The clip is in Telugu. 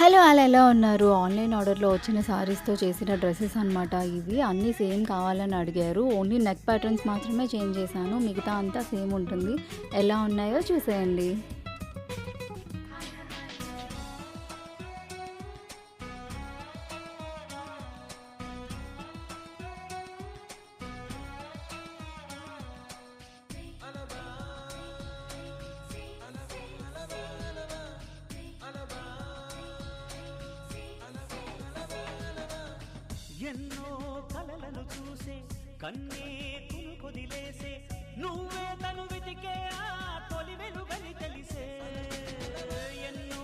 హలో! ఎలా ఉన్నారు? ఆన్‌లైన్ ఆర్డర్‌లో వచ్చిన శారీస్‌తో చేసిన డ్రెసెస్ అనమాట ఇవి. అన్నీ సేమ్ కావాలని అడిగారు. ఓన్లీ నెక్ ప్యాటర్న్స్ మాత్రమే చేంజ్ చేశాను. మిగతా అంతా సేమ్ ఉంటుంది. ఎలా ఉన్నాయో చూసేయండి. ఎన్నో కలలను చూసే కన్నే కొదిలేసే నువ్వే తను వెతికే ఆ తొలి వెలుగని తెలిసే ఎన్నో